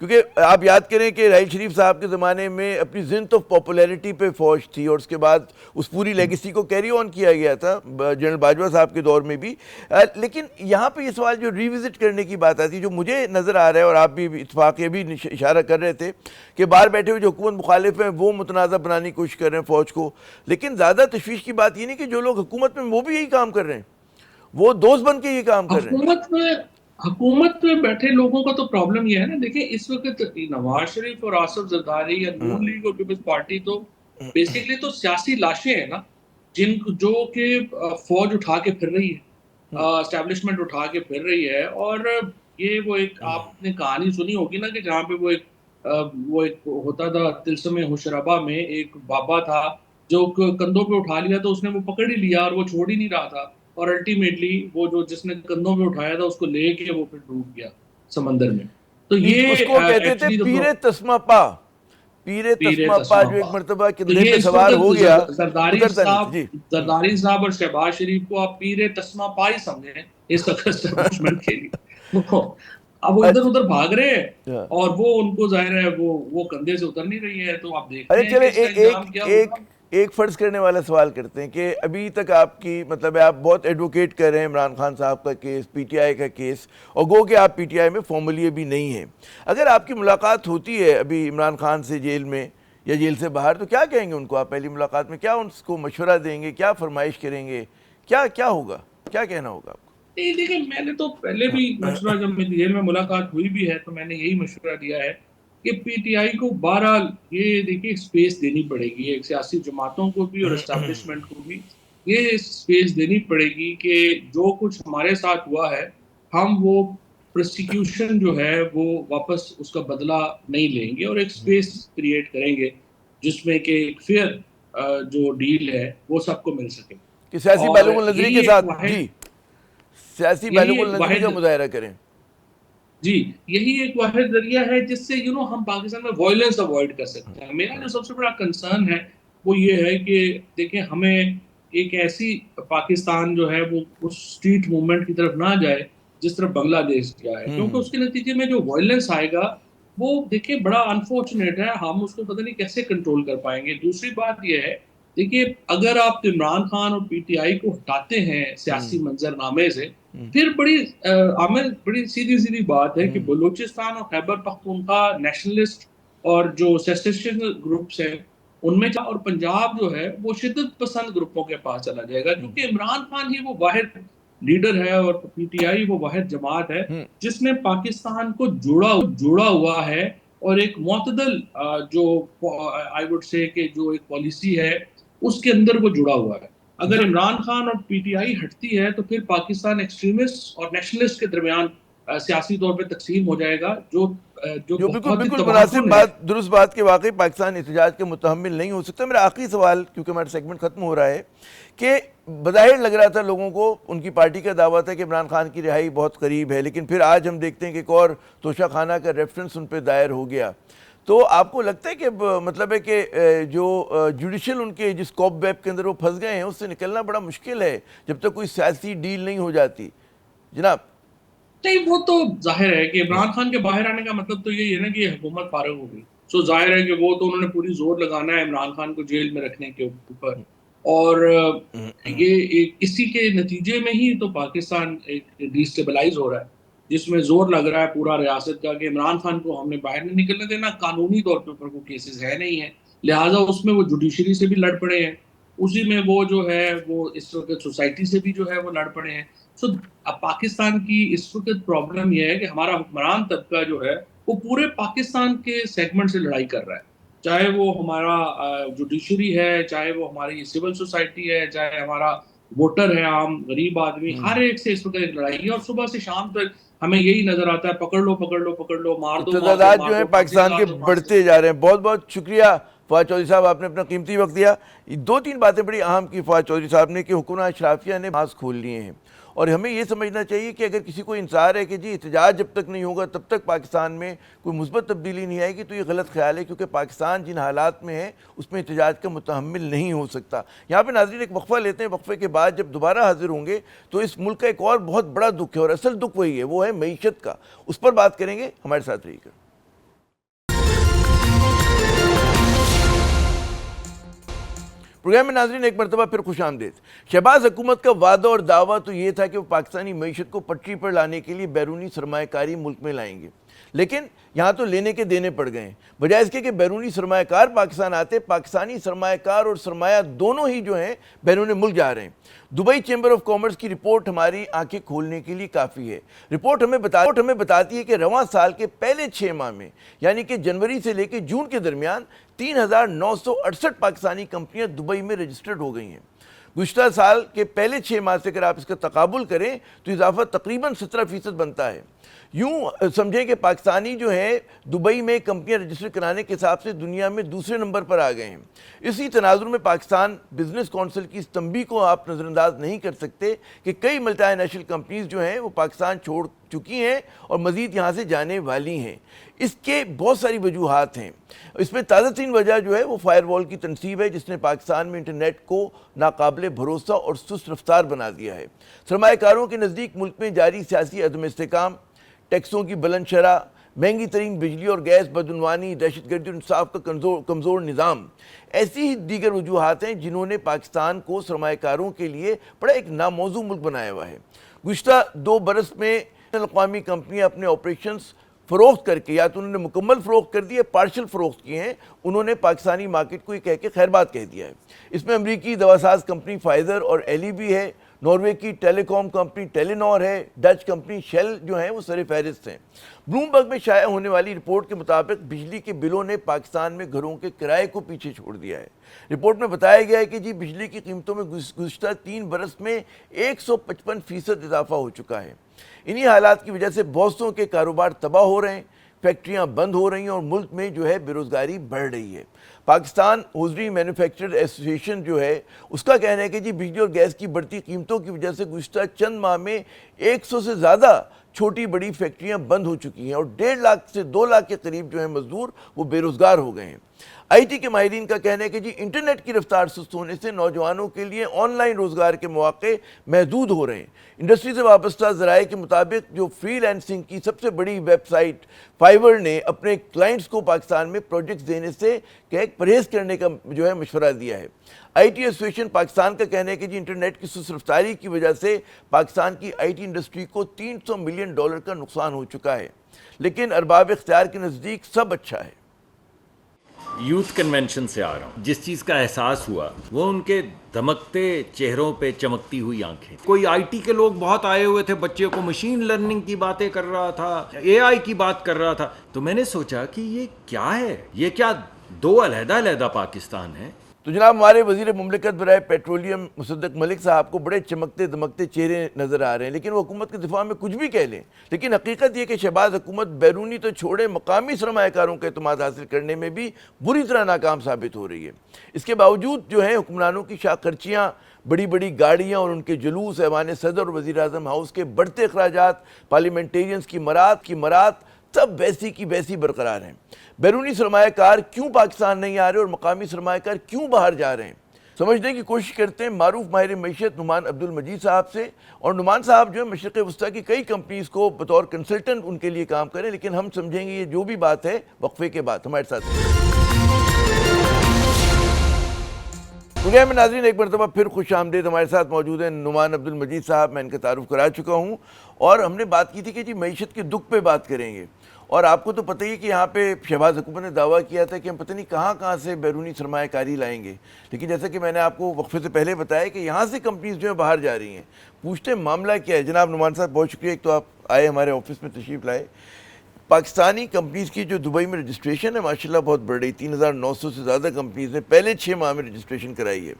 کیونکہ آپ یاد کریں کہ راحیل شریف صاحب کے زمانے میں اپنی زنت آف پاپولیرٹی پہ فوج تھی, اور اس کے بعد اس پوری لیگیسی کو کیری آن کیا گیا تھا جنرل باجوہ صاحب کے دور میں بھی. لیکن یہاں پہ یہ سوال جو ریوزٹ کرنے کی بات آتی ہے, جو مجھے نظر آ رہا ہے, اور آپ بھی اتفاق یہ بھی اشارہ کر رہے تھے کہ باہر بیٹھے ہوئے جو حکومت مخالف ہیں وہ متنازع بنانے کی کوشش کر رہے ہیں فوج کو, لیکن زیادہ تشویش کی بات یہ نہیں کہ جو لوگ حکومت میں وہ بھی یہی کام کر رہے ہیں, وہ دوست بن کے یہ کام کر رہے ہیں. حکومت میں بیٹھے لوگوں کا تو پرابلم یہ ہے نا, دیکھیں اس وقت نواز شریف اور آصف زرداری یا نون لیگ اور پیپلز پارٹی تو بیسیکلی تو سیاسی لاشیں ہیں نا, جو کہ فوج اٹھا کے پھر رہی ہے, اسٹیبلشمنٹ اٹھا کے پھر رہی ہے. اور یہ وہ ایک آپ نے کہانی سنی ہوگی نا کہ جہاں پہ وہ ایک ہوتا تھا طلسم حشربا میں, ایک بابا تھا جو کندھوں پہ اٹھا لیا تو اس نے وہ پکڑ ہی لیا اور وہ چھوڑ ہی نہیں رہا تھا, اور الٹیمیٹلی وہ جو جس نے کندھوں پہ اٹھایا تھا اس کو لے کے وہ پھر ڈوب گیا سمندر میں. تو یہ اس کو کہتے تھے پیر تسمہ پا, پیر تسمہ پا, جو ایک مرتبہ تو کندھے یہ پہ اس سوار ہو وقت گیا زرداری اترتا نہیں تھا. صاحب جی زرداری صاحب اور شہباز شریف کو آپ پیر تسمہ پا ہی سمجھیں اس وقت اسٹیبلشمنٹ کے لیے. اب وہ ادھر ادھر بھاگ رہے ہیں اور وہ ان کو ظاہر ہے وہ کندھے سے اتر نہیں رہی ہے. تو آپ دیکھتے ہیں کہ اس کا انجام کیا ہوگا. ایک فرض کرنے والا سوال کرتے ہیں کہ ابھی تک آپ کی مطلب ہے آپ بہت ایڈوکیٹ کر رہے ہیں عمران خان صاحب کا کیس, پی ٹی آئی کا کیس, اور گو کہ آپ پی ٹی آئی میں فارملی ابھی نہیں ہیں. اگر آپ کی ملاقات ہوتی ہے ابھی عمران خان سے جیل میں یا جیل سے باہر, تو کیا کہیں گے ان کو آپ پہلی ملاقات میں؟ کیا ان کو مشورہ دیں گے, کیا فرمائش کریں گے, کیا ہوگا, کیا کہنا ہوگا آپ کو؟ نہیں دیکھیں, میں نے تو پہلے بھی مشورہ, جب میری جیل میں ملاقات ہوئی بھی ہے تو میں نے یہی مشورہ دیا ہے کہ پی ٹی آئی کو بہرحال یہ دیکھیے اسپیس دینی پڑے گی, ایک سیاسی جماعتوں کو بھی اور اسٹیبلشمنٹ کو بھی یہ اسپیس دینی پڑے گی کہ جو کچھ ہمارے ساتھ ہوا ہے ہم وہ پروسیکیوشن جو ہے وہ واپس اس کا بدلہ نہیں لیں گے, اور ایک اسپیس کریٹ کریں گے جس میں کہ ایک فیئر جو ڈیل ہے وہ سب کو مل سکے. کہ سیاسی اور بیلوم النظری کے یہی ایک ساتھ, واحد جی سیاسی یہی بیلوم ایک النظری کا واحد مظاہرہ کریں. جی یہی ایک واحد ذریعہ ہے جس سے ہم پاکستان میں وائلنس اوائڈ کر سکتے ہیں. میرا جو سب سے بڑا کنسرن ہے وہ یہ ہے کہ دیکھیں ہمیں ایک ایسی پاکستان جو ہے وہ اس اسٹریٹ موومنٹ کی طرف نہ جائے جس طرف بنگلہ دیش گیا ہے, کیونکہ اس کے نتیجے میں جو وائلنس آئے گا وہ دیکھیں بڑا انفارچونیٹ ہے, ہم اس کو پتہ نہیں کیسے کنٹرول کر پائیں گے. دوسری بات یہ ہے دیکھیے, اگر آپ عمران خان اور پی ٹی آئی کو ہٹاتے ہیں سیاسی منظر نامے سے, پھر بڑی سیدھی بات ہے کہ بلوچستان اور خیبر پختونخوا نیشنلسٹ اور جو سیسیشن گروپس ہیں ان میں اور پنجاب جو ہے وہ شدت پسند گروپوں کے پاس چلا جائے گا, کیونکہ عمران خان ہی وہ واحد لیڈر ہے اور پی ٹی آئی وہ واحد جماعت ہے جس نے پاکستان کو جوڑا ہوا ہے, اور ایک معتدل جو آئی وڈ سے کہ جو ایک پالیسی ہے اس کے اندر وہ جڑا ہوا ہے. اگر عمران خان اور پی ٹی آئی ہٹتی ہے تو پھر پاکستان ایکسٹریمسٹ اور نیشنلسٹ کے درمیان سیاسی طور پہ تقسیم ہو جائے گا, جو بہت ہی بالکل مناسب تباہکن ہے. بات, درست بات کہ واقعی پاکستان احتجاج کے متحمل نہیں ہو سکتا. میرا آخری سوال, کیونکہ ہمارا سیگمنٹ ختم ہو رہا ہے, کہ بظاہر لگ رہا تھا لوگوں کو, ان کی پارٹی کا دعویٰ تھا کہ عمران خان کی رہائی بہت قریب ہے, لیکن پھر آج ہم دیکھتے ہیں کہ ایک اور توشہ خانہ کا ریفرنس ان پہ دائر ہو گیا. تو آپ کو لگتا ہے کہ مطلب ہے کہ جو جوڈیشل ان کے جس کوپ ویب کے اندر وہ پھنس گئے ہیں اس سے نکلنا بڑا مشکل ہے جب تک کوئی سیاسی ڈیل نہیں ہو جاتی جناب؟ نہیں, وہ تو ظاہر ہے کہ عمران خان کے باہر آنے کا مطلب تو یہی ہے نا کہ یہ حکومت فارغ ہو گئی. سو ظاہر ہے کہ وہ تو انہوں نے پوری زور لگانا ہے عمران خان کو جیل میں رکھنے کے اوپر, اور یہ اسی کے نتیجے میں ہی تو پاکستان ایک ڈیسٹیبلائز ہو رہا ہے, جس میں زور لگ رہا ہے پورا ریاست کا کہ عمران خان کو ہم نے باہر نہیں نکلنے دینا. قانونی طور پہ وہ کیسز ہے نہیں ہیں, لہٰذا اس میں وہ جوڈیشری سے بھی لڑ پڑے ہیں, اسی میں وہ جو ہے وہ اس وقت سوسائٹی سے بھی جو ہے وہ لڑ پڑے ہیں. سو اب پاکستان کی اس وقت پرابلم یہ ہے کہ ہمارا حکمران طبقہ جو ہے وہ پورے پاکستان کے سیگمنٹ سے لڑائی کر رہا ہے, چاہے وہ ہمارا جوڈیشری ہے, چاہے وہ ہماری سول سوسائٹی ہے, چاہے ہمارا ووٹر ہے, عام غریب آدمی, ہر ایک سے اس وقت ایک لڑائی ہے. اور صبح سے شام تک ہمیں یہی نظر آتا ہے پکڑ لو پکڑ لو پکڑ لو, مار دو مار دو تضادات مار جو ہیں دو, پھانسی پاکستان لگا کے دو پھانسی. بڑھتے جا رہے ہیں. بہت بہت شکریہ فواد چودھری صاحب, آپ نے اپنا قیمتی وقت دیا. دو تین باتیں بڑی اہم کی فواد چودھری صاحب نے کہ حکمران اشرافیہ نے ماسک کھول لیے ہیں, اور ہمیں یہ سمجھنا چاہیے کہ اگر کسی کو انصار ہے کہ جی احتجاج جب تک نہیں ہوگا تب تک پاکستان میں کوئی مثبت تبدیلی نہیں آئے گی، تو یہ غلط خیال ہے، کیونکہ پاکستان جن حالات میں ہے اس میں احتجاج کا متحمل نہیں ہو سکتا۔ یہاں پہ ناظرین ایک وقفہ لیتے ہیں، وقفے کے بعد جب دوبارہ حاضر ہوں گے تو اس ملک کا ایک اور بہت بڑا دکھ ہے، اور اصل دکھ وہی ہے، وہ ہے معیشت کا، اس پر بات کریں گے، ہمارے ساتھ رہیے گا۔ پروگرام میں ناظرین ایک مرتبہ پھر خوش آمدید۔ شہباز حکومت کا وعدہ اور دعویٰ تو یہ تھا کہ وہ پاکستانی معیشت کو پٹری پر لانے کے لیے بیرونی سرمایہ کاری ملک میں لائیں گے، لیکن یہاں تو لینے کے دینے پڑ گئے ہیں۔ بجائے اس کے کہ بیرونی سرمایہ کار پاکستان آتے، پاکستانی سرمایہ کار اور سرمایہ دونوں ہی جو ہیں بیرون ملک جا رہے ہیں۔ دبئی چیمبر آف کامرس کی رپورٹ ہماری آنکھیں کھولنے کے لیے کافی ہے۔ رپورٹ ہمیں بتاتی ہے کہ رواں سال کے پہلے 6 ماہ میں، یعنی کہ جنوری سے لے کے جون کے درمیان 3968 پاکستانی کمپنیاں دبئی میں رجسٹرڈ ہو گئی ہیں۔ گزشتہ سال کے پہلے 6 ماہ سے اگر آپ اس کا تقابل کریں تو اضافہ تقریباً 17% بنتا ہے۔ یوں سمجھیں کہ پاکستانی جو ہیں دبئی میں کمپنیاں رجسٹر کرانے کے حساب سے دنیا میں دوسرے نمبر پر آ گئے ہیں۔ اسی تناظر میں پاکستان بزنس کونسل کی اس تنبیہ کو آپ نظر انداز نہیں کر سکتے کہ کئی ملٹی نیشنل کمپنیز جو ہیں وہ پاکستان چھوڑ چکی ہیں اور مزید یہاں سے جانے والی ہیں۔ اس کے بہت ساری وجوہات ہیں۔ اس میں تازہ ترین وجہ جو ہے وہ فائر وال کی تنصیب ہے، جس نے پاکستان میں انٹرنیٹ کو ناقابل بھروسہ اور سست رفتار بنا دیا ہے۔ سرمایہ کاروں کے نزدیک ملک میں جاری سیاسی عدم استحکام، ٹیکسوں کی بلند شرح، مہنگی ترین بجلی اور گیس، بدعنوانی، دہشت گردی اور انصاف کا کمزور نظام، ایسی ہی دیگر وجوہات ہیں جنہوں نے پاکستان کو سرمایہ کاروں کے لیے بڑا ایک ناموزوں ملک بنایا ہوا ہے۔ گزشتہ 2 برس میں بین الاقوامی کمپنیاں اپنے آپریشنز فروخت کر کے، یا تو انہوں نے مکمل فروخت کر دی ہے، پارشل فروخت کیے ہیں، انہوں نے پاکستانی مارکیٹ کو یہ کہہ کے خیر بات کہہ دیا ہے۔ اس میں امریکی دواساز کمپنی فائزر اور ایلی بھی ہے، ناروے کی ٹیلی کام کمپنی ٹیلی نور ہے، ڈچ کمپنی شیل جو ہیں وہ سر فہرست ہیں۔ بلومبرگ میں شائع ہونے والی رپورٹ کے مطابق بجلی کے بلوں نے پاکستان میں گھروں کے کرائے کو پیچھے چھوڑ دیا ہے۔ رپورٹ میں بتایا گیا ہے کہ جی بجلی کی قیمتوں میں گزشتہ 3 برس میں 155% اضافہ ہو چکا ہے۔ انہی حالات کی وجہ سے بہتوں کے کاروبار تباہ ہو رہے ہیں، فیکٹریاں بند ہو رہی ہیں اور ملک میں جو ہے بے روزگاری بڑھ رہی ہے۔ پاکستان ہوزری مینوفیکچرر ایسوسی ایشن جو ہے اس کا کہنا ہے کہ جی بجلی اور گیس کی بڑھتی قیمتوں کی وجہ سے گزشتہ چند ماہ میں 100 سے زیادہ چھوٹی بڑی فیکٹریاں بند ہو چکی ہیں اور 1.5 لاکھ سے 2 لاکھ کے قریب جو ہیں مزدور وہ بے روزگار ہو گئے ہیں۔ آئی ٹی کے ماہرین کا کہنا ہے کہ جی انٹرنیٹ کی رفتار سست ہونے سے نوجوانوں کے لیے آن لائن روزگار کے مواقع محدود ہو رہے ہیں۔ انڈسٹری سے وابستہ ذرائع کے مطابق جو فری لانسنگ کی سب سے بڑی ویب سائٹ فائور نے اپنے کلائنٹس کو پاکستان میں پروجیکٹس دینے سے پرہیز کرنے کا جو ہے مشورہ دیا ہے۔ آئی ٹی ایسوسی ایشن پاکستان کا کہنا ہے کہ جی انٹرنیٹ کی سست رفتاری کی وجہ سے پاکستان کی آئی ٹی انڈسٹری کو $300 ملین کا نقصان ہو چکا ہے، لیکن ارباب اختیار کے نزدیک سب اچھا ہے۔ یوتھ کنونشن سے آ رہا ہوں، جس چیز کا احساس ہوا وہ ان کے دھمکتے چہروں پہ چمکتی ہوئی آنکھیں۔ کوئی آئی ٹی کے لوگ بہت آئے ہوئے تھے، بچے کو مشین لرننگ کی باتیں کر رہا تھا، اے آئی کی بات کر رہا تھا، تو میں نے سوچا کہ یہ کیا ہے، یہ کیا 2 علیحدہ پاکستان ہے؟ تو جناب ہمارے وزیر مملکت برائے پیٹرولیم مصدق ملک صاحب کو بڑے چمکتے دمکتے چہرے نظر آ رہے ہیں، لیکن وہ حکومت کے دفاع میں کچھ بھی کہہ لیں، لیکن حقیقت یہ کہ شہباز حکومت بیرونی تو چھوڑے مقامی سرمایہ کاروں کا اعتماد حاصل کرنے میں بھی بری طرح ناکام ثابت ہو رہی ہے۔ اس کے باوجود جو ہیں حکمرانوں کی شاہ خرچیاں، بڑی بڑی گاڑیاں اور ان کے جلوس، ایوان صدر اور وزیر اعظم ہاؤس کے بڑھتے اخراجات، پارلیمنٹیرینز کی مراد سب ویسی کی ویسی برقرار ہیں۔ بیرونی سرمایہ کار کیوں پاکستان نہیں آ رہے اور مقامی سرمایہ کار کیوں باہر جا رہے ہیں، سمجھنے کی کوشش کرتے ہیں معروف ماہر معیشت نعمان عبدالمجید صاحب سے۔ اور نعمان صاحب جو ہے مشرق وسطیٰ کی کئی کمپنیز کو بطور کنسلٹنٹ ان کے لیے کام کریں، لیکن ہم سمجھیں گے یہ جو بھی بات ہے وقفے کے بعد۔ ہمارے ساتھ پروگرام میں ناظرین ایک مرتبہ پھر خوش آمدید۔ ہمارے ساتھ موجود ہیں نعمان عبدالمجید صاحب، میں ان کا تعارف کرا چکا ہوں، اور ہم نے بات کی تھی کہ جی معیشت کے دکھ پہ بات کریں گے۔ اور آپ کو تو پتہ ہی کہ یہاں پہ شہباز حکومت نے دعویٰ کیا تھا کہ ہم پتہ نہیں کہاں سے بیرونی سرمایہ کاری لائیں گے، لیکن جیسا کہ میں نے آپ کو وقفے سے پہلے بتایا کہ یہاں سے کمپنیز جو ہیں باہر جا رہی ہیں۔ پوچھتے ہیں معاملہ کیا ہے؟ جناب نعمان صاحب بہت شکریہ، ایک تو آپ آئے ہمارے آفس میں تشریف لائے۔ پاکستانی کمپنیز کی جو دبئی میں رجسٹریشن ہے ماشاءاللہ بہت بڑھ رہی، 3900 سے زیادہ کمپنیز نے پہلے 6 ماہ میں رجسٹریشن کرائی ہے۔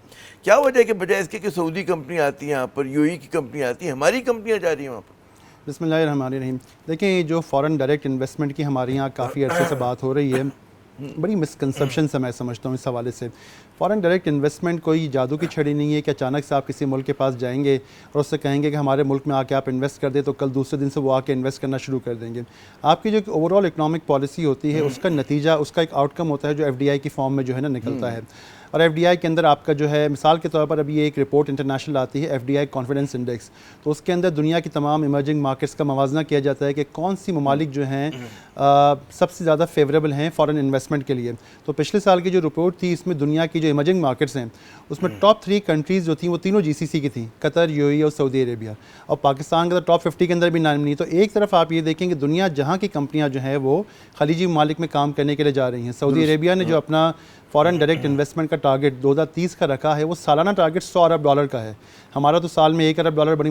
کیا وجہ ہے کہ بجائے اس کے کہ سعودی کمپنی آتی ہیں یہاں پر، یو اے کی کمپنی آتی ہیں، ہماری کمپنیاں جا رہی ہیں وہاں پر؟ بسم اللہ الرحمن الرحیم۔ دیکھیں جو فورن ڈائریکٹ انویسٹمنٹ کی ہمارے یہاں کافی عرصے سے بات ہو رہی ہے، بڑی مسکنسیپشن سے میں سمجھتا ہوں اس حوالے سے. فارن ڈائریکٹ انویسٹمنٹ کوئی جادو کی چھڑی نہیں ہے کہ اچانک سے آپ کسی ملک کے پاس جائیں گے اور اس سے کہیں گے کہ ہمارے ملک میں آ کے آپ انویسٹ کر دیں تو کل دوسرے دن سے وہ آ کے انویسٹ کرنا شروع کر دیں گے. آپ کی جو اوور آل اکنامک پالیسی ہوتی ہے اس کا نتیجہ, اس کا ایک آؤٹ کم ہوتا ہے جو ایف ڈی آئی کی فارم میں جو ہے نا نکلتا ہے. اور ایف ڈی آئی کے اندر آپ کا جو ہے, مثال کے طور پر ابھی ایک رپورٹ انٹرنیشنل آتی ہے F D I confidence index, تو اس کے اندر دنیا کی تمام ایمرجنگ مارکیٹس کا موازنہ کیا جاتا ہے کہ کون سی ممالک جو ہیں سب سے زیادہ فیوریبل ہیں فارن انویسٹمنٹ کے لیے. تو پچھلے سال کی جو رپورٹ تھی اس میں دنیا کی جو ایمرجنگ مارکیٹس ہیں اس میں ٹاپ 3 کنٹریز جو تھیں وہ تینوں جی سی سی کی تھیں, قطر, یو اے ای اور سعودی عربیہ. اور پاکستان کا ٹاپ 50 کے اندر بھی نام نہیں. تو ایک طرف آپ یہ دیکھیں کہ دنیا جہاں کی کمپنیاں جو ہیں وہ خلیجی ممالک میں کام کرنے کے لیے جا رہی ہیں. سعودی عربیہ نے جو اپنا فارن ڈائریکٹ انویسٹمنٹ کا ٹارگٹ 2030 کا رکھا ہے وہ سالانہ ٹارگٹ $100 ارب کا ہے. ہمارا تو سال میں $1 ارب بڑی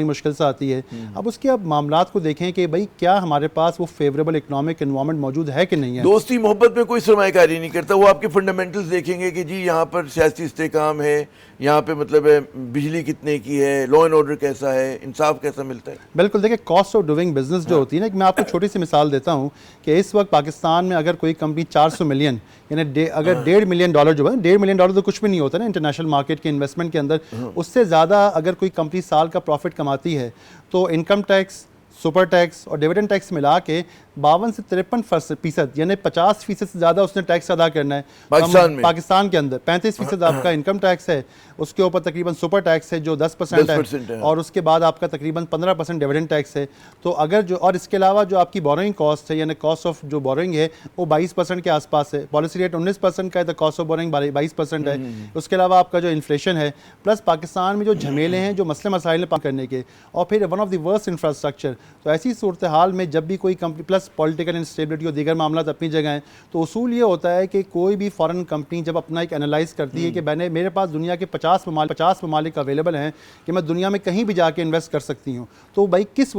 مشکل سے آتی ہے. اب اس کے اب معاملات کو دیکھیں کہ بھئی کیا ہمارے پاس وہ فیوریبل اکنامک انوائرمنٹ موجود ہے کہ نہیں ہے. دوستی محبت میں کوئی سرمایہ کاری نہیں کرتا, وہ آپ کے فنڈامنٹلز دیکھیں گے کہ جی یہاں پر سیاسی استحکام ہے, یہاں پہ مطلب ہے بجلی کتنے کی ہے, لا اینڈ آرڈر کیسا ہے, انصاف کیسا ملتا ہے. بالکل دیکھیں کاسٹ آف ڈوئنگ بزنس جو ہوتی ہے نا, میں آپ کو چھوٹی سی مثال دیتا ہوں کہ اس وقت پاکستان میں اگر کوئی کمپنی 400 ملین یعنی اگر $1.5 ملین جو ہے, $1.5 ملین تو کچھ بھی نہیں ہوتا نا انٹرنیشنل مارکیٹ کے انویسٹمنٹ کے اندر, اس سے زیادہ اگر کوئی کمپنی سال کا پروفٹ کماتی ہے تو انکم ٹیکس, سپر ٹیکس اور ڈیویڈنڈ ٹیکس ملا کے 52 سے 53% یعنی 50% سے زیادہ اس نے ٹیکس ادا کرنا ہے پاکستان کے اندر. 35% آپ کا انکم ٹیکس ہے, اس کے اوپر تقریباً سپر ٹیکس ہے جو 10% ہے, اور اس کے بعد آپ کا تقریباً 15% ڈیویڈنڈ ٹیکس ہے. تو اگر جو, اور اس کے علاوہ جو آپ کی بورنگ کاسٹ ہے یعنی کاسٹ آف جو بورنگ ہے وہ 22% کے آس پاس ہے. پالیسی ریٹ 19% کا ہے تو کاسٹ آف بورنگ 22% ہے. اس کے علاوہ آپ کا جو انفلیشن ہے, پلس پاکستان میں جو جھمیلے ہیں جو مسئلے مسائل پاک کرنے کے, اور پھر one of the worst infrastructure. تو ایسی صورتحال میں جب بھی کوئی کمپنی, پلس پولیٹیکل انسٹیبلٹی اور دیگر معاملات اپنی جگہ ہیں, تو اصول یہ ہوتا ہے کہ کوئی بھی فارن کمپنی جب اپنا ایک انالائز کرتی ہے کہ میرے پاس دنیا کے 50 ممالک اویلیبل ہیں کہ میں دنیا میں کہیں بھی جا کے انویسٹ کر سکتی ہوں, تو بھائی کس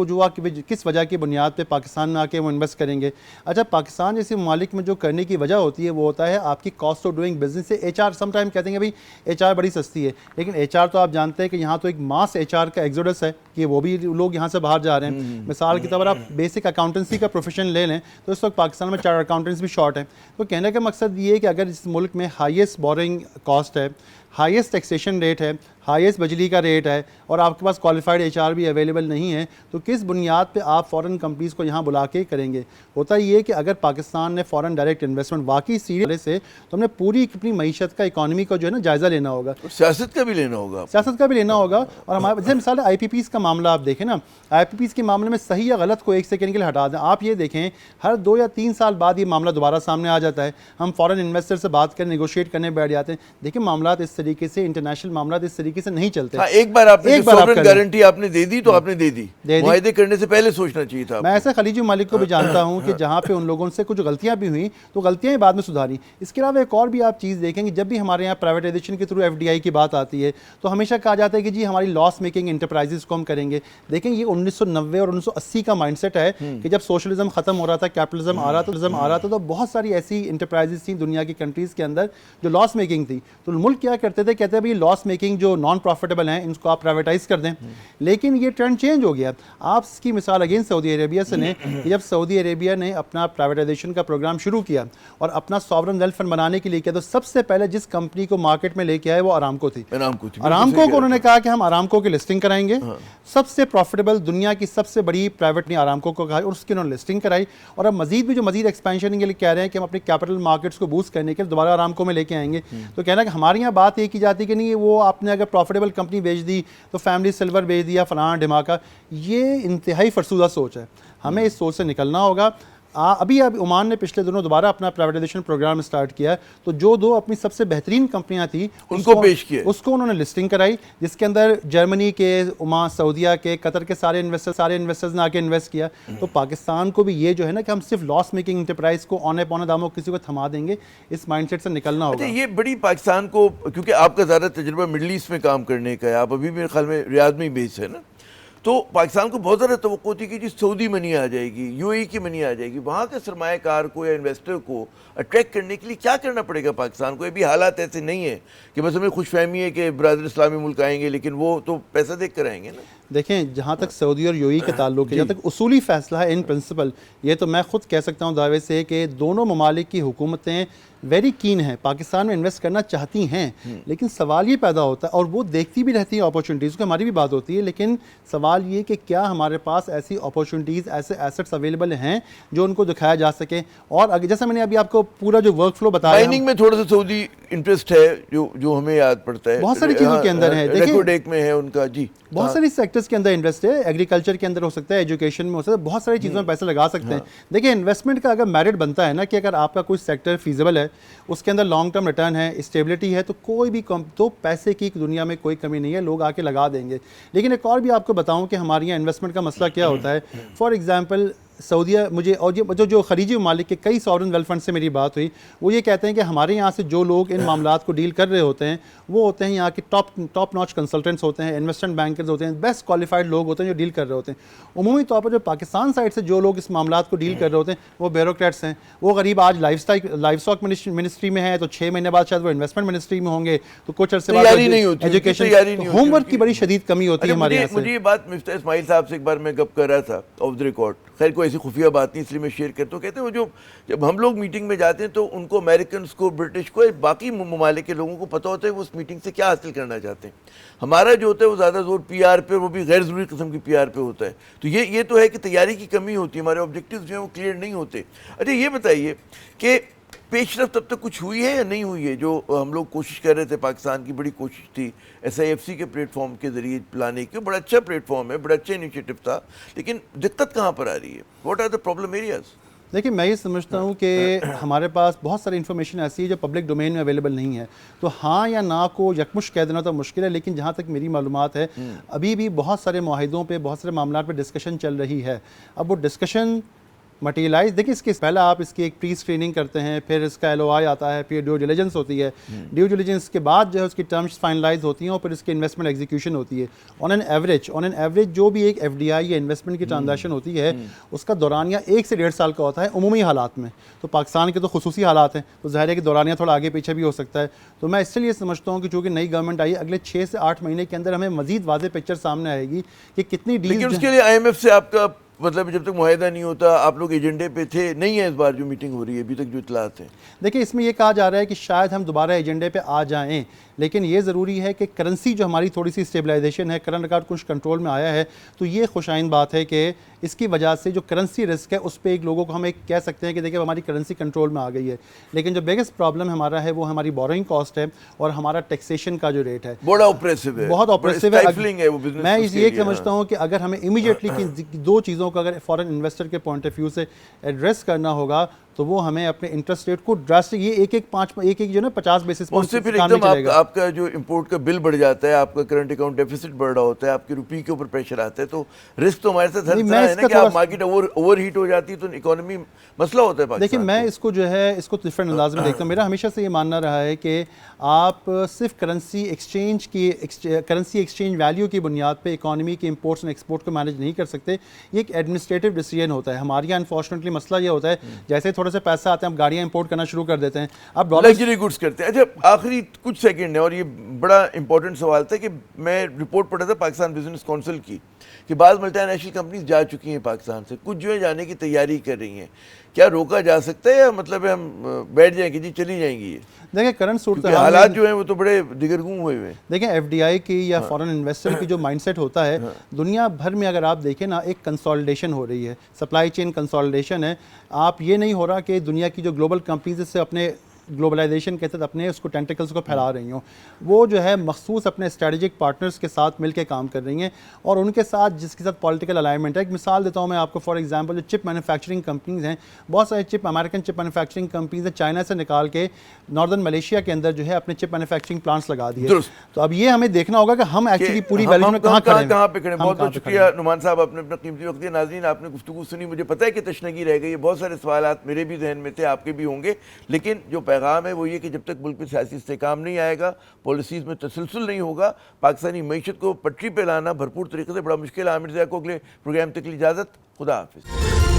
وجہ کی بنیاد پہ پاکستان میں آ کے وہ انویسٹ کریں گے. اچھا, پاکستان جیسے ممالک میں جو کرنے کی وجہ ہوتی ہے وہ ہوتا ہے آپ کی کاسٹ آف ڈوئنگ بزنس سے. ایچ آر سم ٹائم کہتے ہیں کہ بھائی ایچ آر بڑی سستی ہے, لیکن ایچ آر تو آپ جانتے ہیں کہ یہاں تو ایک ماس ایچ آر کا ایگزوڈس ہے کہ وہ بھی لوگ یہاں سے باہر جا رہے ہیں. مثال کے طور پر آپ بیسک اکاؤنٹنسی کا پروفیشن لے لیں تو اس وقت پاکستان میں 4 اکاؤنٹنٹس بھی شارٹ ہیں. تو کہنے کا مقصد یہ ہے کہ اگر اس ملک میں ہائیسٹ بورنگ کاسٹ ہے, ہائیسٹ ٹیکسیشن ریٹ ہے, ہائیسٹ بجلی کا ریٹ ہے, اور آپ کے پاس کوالیفائڈ ایچ آر بھی اویلیبل نہیں ہے, تو کس بنیاد پہ آپ فارن کمپنیز کو یہاں بلا کے کریں گے. ہوتا یہ کہ اگر پاکستان نے فارن ڈائریکٹ انویسٹمنٹ واقعی سیریس سے, تو ہم نے پوری اپنی معیشت کا, اکانومی کا جو ہے نا جائزہ لینا ہوگا, سیاست کا بھی لینا ہوگا. اور ہمارے جیسے مثال آئی پی پیز کا معاملہ آپ دیکھیں نا, آئی پی پیز کے معاملے میں صحیح یا غلط کو ایک سیکنڈ کے لیے ہٹا دیں, آپ یہ دیکھیں ہر 2 یا 3 سال بعد یہ معاملہ دوبارہ سامنے آ جاتا ہے. ہم فارن انویسٹر سے بات کریں, نیگوشیٹ کرنے بیٹھ جاتے ہیں. دیکھیں معاملات اس طریقے سے, انٹرنیشنل معاملات اس طریقے سے نہیں چلتے. ایک بار آپ نے سوورن گارنٹی آپ نے دے دی تو آپ نے دے دی, معاہدے کرنے سے پہلے سوچنا چاہیے تھا. میں ایسے خلیجی ممالک کو بھی جانتا ہوں کہ جہاں پہ ان لوگوں سے کچھ غلطیاں بھی ہوئیں تو غلطیاں ہی بعد میں سدھاری. اس کے علاوہ ایک اور بھی آپ چیز دیکھیں گے, جب بھی ہمارے یہاں پرائیویٹائزیشن کے تھرو ایف ڈی آئی کی بات آتی ہے تو ہمیشہ کہا جاتا ہے کہ جی ہماری لاس میکنگ انٹرپرائزز کو ہم کریں گے. دیکھیں یہ 1990 اور 1980 کا مائنڈ سیٹ ہے کہ جب سوشلزم ختم ہو رہا تھا, کیپٹلزم آ رہا تھا تو بہت ساری ایسی انٹرپرائزز تھیں دنیا کی کنٹریز کے اندر جو لاس میکنگ تھی. تو ملک کیا کرتے تھے, کہتے ہیں بھائی لاس میکنگ جو نان پروفیٹیبل ہیں ان کو آپ پرائیویٹائز کر دیں. لیکن یہ ٹرینڈ چینج ہو گیا. آپ اس کی مثال اگین سعودی عربیہ سے لیں, جب سعودی عربیہ نے اپنا پرائیویٹائزیشن کا پروگرام شروع کیا اور اپنا ساورن ویلتھ فنڈ بنانے کے لیے کیا, تو سب سے پہلے جس کمپنی کو مارکیٹ میں لے کے آئے وہ ارامکو تھی. ارامکو کو انہوں نے کہا کہ ہم ارامکو کی لسٹنگ کرائیں گے. سب سے پروفیٹیبل دنیا کی سب سے بڑی پرائیویٹ نے ارامکو کو کہا اور اس کی انہوں نے لسٹنگ کرائی. اور اب مزید بھی جو مزید ایکسپینشن کے لیے کہہ رہے ہیں کہ ہم اپنے کیپٹل مارکیٹس کو بوسٹ کرنے کے لیے دوبارہ ارامکو میں لے کے آئیں گے. تو کہنا کہ ہمارے یہاں بات یہ کی جاتی ہے کہ نہیں وہ آپ نے اگر پروفیٹیبل کمپنی بیچ دی تو فیملی سلور بیچ دیا فلاں ڈھماکہ. یہ انتہائی فرسودہ سوچ ہے, ہمیں اس سوچ سے نکلنا ہوگا. ابھی عمان نے پچھلے دنوں دوبارہ اپنا پرائیویٹائزیشن پروگرام سٹارٹ کیا, تو جو 2 اپنی سب سے بہترین کمپنیاں تھیں ان کو پیش کیا, اس کو انہوں نے لسٹنگ کرائی, جس کے اندر جرمنی کے, عمان, سعودیہ کے, قطر کے سارے انویسٹرز نے آ کے انویسٹ کیا. تو پاکستان کو بھی یہ جو ہے نا کہ ہم صرف لاس میکنگ انٹرپرائز کو اونے پونے داموں کسی کو تھما دیں گے, اس مائنڈ سیٹ سے نکلنا ہوگا. یہ بڑی پاکستان کو, کیونکہ آپ کا زیادہ تجربہ مڈل ایسٹ میں کام کرنے کا ہے, آپ ابھی میرے خیال میں ریاض میں ہی بیس ہے نا, تو پاکستان کو بہت زیادہ توقع ہوتی ہے کہ جی سعودی منی آ جائے گی, یو اے ای کی منی آ جائے گی. وہاں کے سرمایہ کار کو یا انویسٹر کو اٹریکٹ کرنے کے لیے کیا کرنا پڑے گا پاکستان کو؟ یہ بھی حالات ایسے نہیں ہیں کہ بس ہمیں خوش فہمی ہے کہ برادر اسلامی ملک آئیں گے, لیکن وہ تو پیسہ دیکھ کر آئیں گے نا. دیکھیں جہاں تک سعودی اور یو اے کا تعلق ہے, جہاں تک اصولی فیصلہ ہے ان پرنسپل, یہ تو میں خود کہہ سکتا ہوں دعوے سے کہ دونوں ممالک کی حکومتیں ویری کین ہیں, پاکستان میں انویسٹ کرنا چاہتی ہیں, لیکن سوال یہ پیدا ہوتا ہے, اور وہ دیکھتی بھی رہتی ہیں اپارچونیٹیز کو, ہماری بھی بات ہوتی ہے, لیکن سوال یہ کہ کیا ہمارے پاس ایسی اپارچونیٹیز, ایسے ایسٹس اویلیبل ہیں جو ان کو دکھایا جا سکے. اور جیسا میں نے ابھی آپ کو پورا جو ورک فلو بتایا, مائننگ میں تھوڑا سا سعودی انٹرسٹ ہے جو ہمیں یاد پڑتا ہے, بہت ساری چیزوں کے اندر ہے, ریکوڈیک میں ہے ان کا, جی بہت ساری سیکٹرز کے اندر انویسٹ ہے, ایگریکلچر کے اندر ہو سکتا ہے, ایجوکیشن میں ہو سکتا ہے, بہت ساری چیزوں میں پیسے لگا سکتے ہیں. دیکھیں انویسٹمنٹ کا اگر میرٹ بنتا ہے نا کہ اگر آپ کا کوئی سیکٹر فیزیبل ہے, اس کے اندر لانگ ٹرم ریٹرن ہے, اسٹیبلٹی ہے, تو کوئی بھی تو پیسے کی دنیا میں کوئی کمی نہیں ہے, لوگ آ کے لگا دیں گے. لیکن ایک اور بھی آپ کو بتاؤں کہ ہمارے یہاں انویسٹمنٹ کا مسئلہ کیا ہوتا ہے. فار ایگزامپل سعودیہ, مجھے اور جو خلیجی ممالک کے کئی سورن ویلتھ فنڈ سے میری بات ہوئی, وہ یہ کہتے ہیں کہ ہمارے یہاں سے جو لوگ ان معاملات کو ڈیل کر رہے ہوتے ہیں وہ ہوتے ہیں یہاں کے ٹاپ ناچ کنسلٹنٹس ہوتے ہیں, انویسٹمنٹ بینکرز ہوتے ہیں, بیسٹ کوالیفائڈ لوگ ہوتے ہیں جو ڈیل کر رہے ہوتے ہیں. عمومی طور پر جو پاکستان سائڈ سے جو لوگ اس معاملات کو ڈیل کر رہے ہوتے ہیں وہ بیوروکریٹس ہیں. وہ غریب آج لائف اسٹاک منسٹری میں ہیں, تو 6 مہینے بعد شاید وہ انویسٹمنٹ منسٹری میں ہوں گے, تو کچھ عرصے بعد ایجوکیشن, ہوم ورک کی بڑی شدید کمی ہوتی ہے ہمارے یہاں سے. مجھے یہ بات مفتاح اسماعیل صاحب سے ایک بار میں گپ کر رہا تھا آف دا ریکارڈ, خیر کوئی ایسی خفیہ بات نہیں اس لیے میں شیئر کرتا ہوں. کہتے ہیں وہ جب ہم لوگ میٹنگ میں جاتے ہیں تو ان کو امریکنس کو, برٹش کو, باقی ممالک کے لوگوں کو پتہ ہوتا ہے وہ اس میٹنگ سے کیا حاصل کرنا چاہتے ہیں. ہمارا جو ہوتا ہے وہ زیادہ زور پی آر پہ, وہ بھی غیر ضروری قسم کی پی آر پہ ہوتا ہے. تو یہ تو ہے کہ تیاری کی کمی ہوتی ہے, ہمارے آبجیکٹیوز جو ہیں وہ کلیئر نہیں ہوتے. اچھا یہ بتائیے کہ پیش رفت اب تک کچھ ہوئی ہے یا نہیں ہوئی ہے؟ جو ہم لوگ کوشش کر رہے تھے, پاکستان کی بڑی کوشش تھی SIFC کے پلیٹ فارم کے ذریعے لانے کی, بڑا اچھا پلیٹ فارم ہے, بڑا اچھا انیشیٹو تھا, لیکن دقت کہاں پر آ رہی ہے؟ What are the problem areas? دیکھیں میں یہ سمجھتا ہوں کہ ہمارے پاس بہت ساری انفارمیشن ایسی ہے جو پبلک ڈومین میں اویلیبل نہیں ہے, تو ہاں یا نا کو یکمشت کہہ دینا تو مشکل ہے. لیکن جہاں تک میری معلومات ہے ابھی بھی بہت سارے معاہدوں پہ, بہت سارے معاملات پہ ڈسکشن چل رہی ہے. اب وہ ڈسکشن مٹیریلائز, دیکھیں اس کے پہلے آپ اس کی ایک پری اسکریننگ کرتے ہیں, پھر اس کا LOI آتا ہے, پھر ڈیو ڈیلیجنس ہوتی ہے, ڈیو ڈیلیجنس کے بعد جو ہے اس کی ٹرمز فائنلائز ہوتی ہیں, اور پھر اس کی انویسٹمنٹ ایگزیکیوشن ہوتی ہے. آن این ایوریج جو بھی ایک FDI یا انویسٹمنٹ کی ٹرانزیکشن ہوتی ہے اس کا دورانیہ 1 سے 1.5 سال کا ہوتا ہے عمومی حالات میں. تو پاکستان کے تو خصوصی حالات ہیں, تو ظاہر ہے کہ دورانیہ تھوڑا آگے پیچھے بھی ہو سکتا ہے. تو میں اس لیے سمجھتا ہوں کہ چونکہ نئی گورنمنٹ آئی ہے, اگلے 6 سے 8 مہینے کے اندر ہمیں مزید واضح پکچر سامنے آئے گی کہ کتنی ڈیل. لیکن اس کے لیے IMF سے آپ کا مطلب جب تک معاہدہ نہیں ہوتا, آپ لوگ ایجنڈے پہ تھے نہیں ہیں اس بار جو میٹنگ ہو رہی ہے ابھی تک جو اطلاعات ہیں؟ دیکھیں اس میں یہ کہا جا رہا ہے کہ شاید ہم دوبارہ ایجنڈے پہ آ جائیں, لیکن یہ ضروری ہے کہ کرنسی جو ہماری تھوڑی سی اسٹیبلائزیشن ہے, کرنٹ اکاؤنٹ کچھ کنٹرول میں آیا ہے, تو یہ خوش آئند بات ہے کہ اس کی وجہ سے جو کرنسی رسک ہے اس پہ ایک لوگوں کو ہم ایک کہہ سکتے ہیں کہ دیکھیں ہماری کرنسی کنٹرول میں آ گئی ہے. لیکن جو بگیسٹ پرابلم ہمارا ہے وہ ہماری بورنگ کاسٹ ہے اور ہمارا ٹیکسیشن کا جو ریٹ ہے, بڑا اوپریسو ہے, بہت اوپریسو ہے. میں یہ سمجھتا ہوں کہ اگر ہمیں امیڈیٹلی دو چیزوں کو اگر فارن انویسٹر کے پوائنٹ آف ویو سے ایڈریس کرنا ہوگا تو وہ ہمیں اپنے انٹرسٹ ریٹ کو ڈراسٹک, یہ ایک جو نا 50 بیسس پوائنٹ سے پھر ایک دم آپ کا جو امپورٹ کا بل بڑھ جاتا ہے, آپ کا کرنٹ اکاؤنٹ ڈیفیسٹ بڑھ رہا ہوتا ہے, آپ کی روپی کے اوپر پریشر آتا ہے, تو رسک تو ہمارے ساتھ ہر طرح ہے نا کہ آپ مارکیٹ اوور ہیٹ ہو جاتی ہے تو اکانومی مسئلہ ہوتا ہے. دیکھیں میں اس کو جو ہے اس کو ڈفرینٹ انداز میں دیکھتا ہوں. میرا ہمیشہ سے یہ ماننا رہا ہے کہ آپ صرف کرنسی ایکسچینج ویلیو کی بنیاد پہ اکانومی کے امپورٹس اینڈ ایکسپورٹ کو مینیج نہیں کر سکتے. یہ ایک ایڈمنسٹریٹو ڈیسیجن ہوتا ہے. ہمارے یہاں انفارچونیٹلی مسئلہ یہ ہوتا ہے جیسے تھوڑے سے پیسہ آتے ہیں ہم گاڑیاں امپورٹ کرنا شروع کر دیتے ہیں, اب لگژری گڈس کرتے ہیں. اچھا آخری کچھ سیکنڈ ہے اور یہ بڑا امپورٹنٹ سوال تھا کہ میں رپورٹ پڑھا تھا پاکستان بزنس کونسل کی کہ بعض ملٹی نیشنل کمپنیز جا چکی ہیں پاکستان سے, کچھ جو ہے جانے کی تیاری کر رہی ہیں. کیا روکا جا سکتا ہے یا مطلب ہم بیٹھ جائیں کہ جی چلی جائیں گی؟ یہ دیکھیں کرنٹ صورت حالات جو ہیں وہ تو بڑے دگرگوں ہوئے ہوئے ہیں. دیکھیں FDI کی یا فارن انویسٹر کی جو مائنڈ سیٹ ہوتا ہے دنیا بھر میں, اگر آپ دیکھیں نا ایک کنسالیڈیشن ہو رہی ہے, سپلائی چین کنسالیڈیشن ہے. آپ یہ نہیں ہو رہا کہ دنیا کی جو گلوبل کمپنیز سے اپنے گلوبلائزیشن کے تحت اپنے اس کو ٹینٹیکلز کو پھیلا رہی ہوں, وہ جو ہے مخصوص اپنے اسٹریٹجک پارٹنرز کے ساتھ مل کے کام کر رہی ہیں اور ان کے ساتھ جس کے ساتھ پولیٹیکل الائنمنٹ ہے. ایک مثال دیتا ہوں میں آپ کو, فار ایگزامپل جو چپ مینوفیکچرنگ کمپنیز ہیں, بہت سارے امریکن چپ مینوفیکچرنگ کمپنیز ہیں, چائنا سے نکال کے ناردرن ملیشیا کے اندر جو ہے اپنے چپ مینوفیکچرنگ پلانٹس لگا دیے. تو اب یہ ہمیں دیکھنا ہوگا کہ ہم ایکچولی پوری ویلیو میں کہاں پہ کھڑے ہیں. بہت بہت شکریہ نعمان صاحب, آپ نے اپنا قیمتی وقت دیا. ناظرین آپ نے گفتگو سنی, مجھے پتہ ہے کہ تشنگی رہ گئی ہے, بہت سارے سوالات میرے بھی ذہن میں تھے, آپ کے بھی ہوں گے, لیکن جو پیغام ہے وہ یہ کہ جب تک ملک میں سیاسی استحکام نہیں آئے گا، پالیسیز میں تسلسل نہیں ہوگا، پاکستانی معیشت کو پٹری پہ لانا بھرپور طریقے سے بڑا مشکل ہے۔ عامر ضیاء کو اگلے پروگرام تک کے لیے اجازت، خدا حافظ۔